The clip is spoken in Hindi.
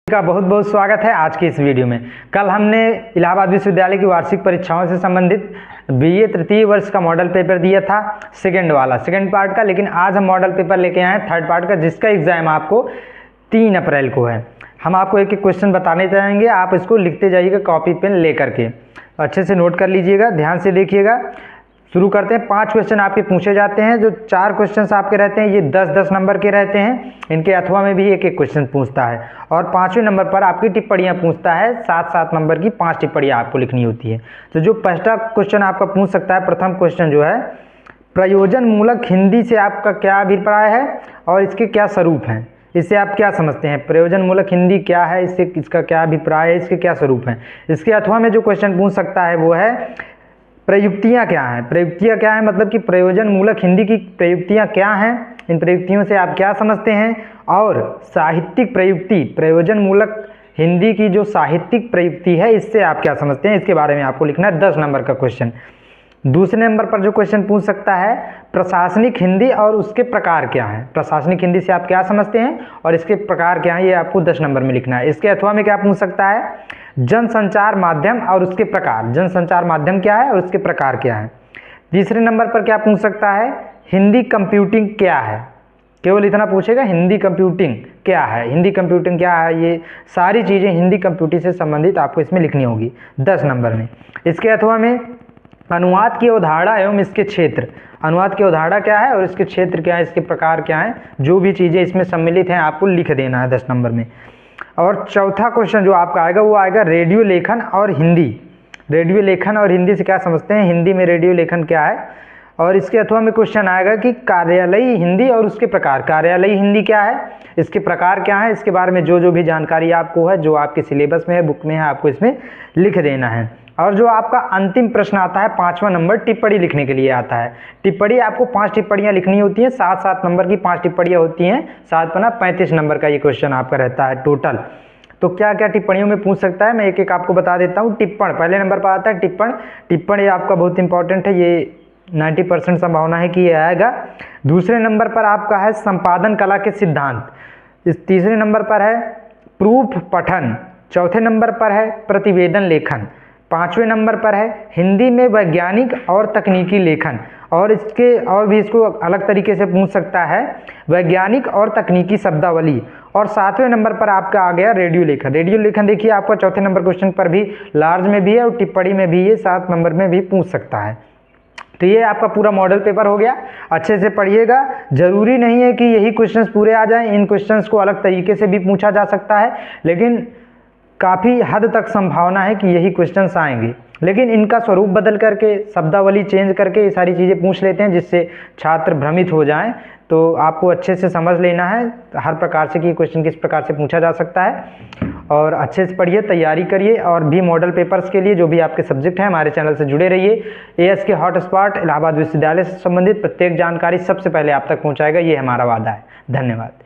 का बहुत बहुत स्वागत है आज की इस वीडियो में। कल हमने इलाहाबाद विश्वविद्यालय की वार्षिक परीक्षाओं से संबंधित बीए तृतीय वर्ष का मॉडल पेपर दिया था, सेकंड पार्ट का। लेकिन आज हम मॉडल पेपर लेके आए हैं थर्ड पार्ट का, जिसका एग्जाम आपको 3 अप्रैल को है। हम आपको एक एक क्वेश्चन बताने चाहेंगे, आप इसको लिखते जाइएगा कॉपी पेन ले करके, अच्छे से नोट कर लीजिएगा, ध्यान से देखिएगा। शुरू करते हैं। 5 क्वेश्चन आपके पूछे जाते हैं। जो 4 क्वेश्चंस आपके रहते हैं ये 10-10 नंबर के रहते हैं। इनके अथवा में भी एक एक क्वेश्चन पूछता है और 5वें नंबर पर आपकी टिप्पणियां पूछता है। 7-7 नंबर की 5 टिप्पणियां आपको लिखनी होती है। तो जो पहला क्वेश्चन आपका पूछ सकता है, प्रथम क्वेश्चन जो है, प्रयोजन मूलक हिंदी से आपका क्या अभिप्राय है और इसके क्या स्वरूप हैं, इससे आप क्या समझते हैं। प्रयोजन मूलक हिंदी क्या है, इससे इसका क्या अभिप्राय है, इसके क्या स्वरूप हैं। इसके अथवा में जो क्वेश्चन पूछ सकता है वो है प्रयुक्तियाँ क्या हैं। प्रयुक्तियाँ क्या हैं मतलब कि प्रयोजन मूलक हिंदी की प्रयुक्तियाँ क्या हैं, इन प्रयुक्तियों से आप क्या समझते हैं। और साहित्यिक प्रयुक्ति, प्रयोजन मूलक हिंदी की जो साहित्यिक प्रयुक्ति है, इससे आप क्या समझते हैं, इसके बारे में आपको लिखना है। 10 नंबर का क्वेश्चन। दूसरे नंबर पर जो क्वेश्चन पूछ सकता है, प्रशासनिक हिंदी और उसके प्रकार क्या हैं। प्रशासनिक हिंदी से आप क्या समझते हैं और इसके प्रकार क्या हैं, ये आपको 10 नंबर में लिखना है। इसके अथवा में क्या पूछ सकता है, जनसंचार माध्यम और उसके प्रकार, जनसंचार माध्यम क्या है और उसके प्रकार क्या है। तीसरे नंबर पर क्या पूछ सकता है, हिंदी कंप्यूटिंग क्या है। केवल इतना पूछेगा, हिंदी कंप्यूटिंग क्या है, हिंदी कंप्यूटिंग क्या है। ये सारी चीज़ें हिंदी कंप्यूटिंग से संबंधित आपको इसमें लिखनी होगी 10 नंबर में। इसके अथवा में अनुवाद की अवधारणा एवं इसके क्षेत्र, अनुवाद की अवधारणा क्या है और इसके क्षेत्र क्या है, इसके प्रकार क्या है, जो भी चीज़ें इसमें सम्मिलित हैं आपको लिख देना है 10 नंबर में। और चौथा क्वेश्चन जो आपका आएगा वो आएगा रेडियो लेखन और हिंदी। रेडियो लेखन और हिंदी से क्या समझते हैं, हिंदी में रेडियो लेखन क्या है। और इसके अथवा में क्वेश्चन आएगा कि कार्यालयी हिंदी और उसके प्रकार, कार्यालयी हिंदी क्या है, इसके प्रकार क्या है, इसके बारे में जो भी जानकारी आपको है, जो आपके सिलेबस में है, बुक में है, आपको इसमें लिख देना है। और जो आपका अंतिम प्रश्न आता है 5वां नंबर, टिप्पणी लिखने के लिए आता है। टिप्पणी आपको 5 टिप्पणियां लिखनी होती हैं, 7-7 नंबर की 5 टिप्पणियां होती हैं। 7×5 35 नंबर का ये क्वेश्चन आपका रहता है टोटल। तो क्या क्या टिप्पणियों में पूछ सकता है, मैं एक एक आपको बता देता हूँ। टिप्पण पहले नंबर पर आता है, टिप्पण ये आपका बहुत इंपॉर्टेंट है, ये 90% संभावना है कि ये आएगा। दूसरे नंबर पर आपका है संपादन कला के सिद्धांत। इस तीसरे नंबर पर है प्रूफ पठन। चौथे नंबर पर है प्रतिवेदन लेखन। 5वें नंबर पर है हिंदी में वैज्ञानिक और तकनीकी लेखन। और इसको अलग तरीके से पूछ सकता है, वैज्ञानिक और तकनीकी शब्दावली। और 7वें नंबर पर आपका आ गया रेडियो लेखन। रेडियो लेखन देखिए आपका चौथे नंबर क्वेश्चन पर भी लार्ज में भी है और टिप्पणी में भी, ये 7 नंबर में भी पूछ सकता है। तो ये आपका पूरा मॉडल पेपर हो गया। अच्छे से पढ़िएगा, जरूरी नहीं है कि यही क्वेश्चंस पूरे आ जाएं, इन क्वेश्चंस को अलग तरीके से भी पूछा जा सकता है, लेकिन काफ़ी हद तक संभावना है कि यही क्वेश्चंस आएंगे। लेकिन इनका स्वरूप बदल करके, शब्दावली चेंज करके ये सारी चीज़ें पूछ लेते हैं, जिससे छात्र भ्रमित हो जाएं। तो आपको अच्छे से समझ लेना है हर प्रकार से कि क्वेश्चन किस प्रकार से पूछा जा सकता है। और अच्छे से पढ़िए, तैयारी करिए। और भी मॉडल पेपर्स के लिए जो भी आपके सब्जेक्ट हैं, हमारे चैनल से जुड़े रहिए। AS के हॉटस्पॉट इलाहाबाद विश्वविद्यालय से संबंधित प्रत्येक जानकारी सबसे पहले आप तक पहुँचाएगा, ये हमारा वादा है। धन्यवाद।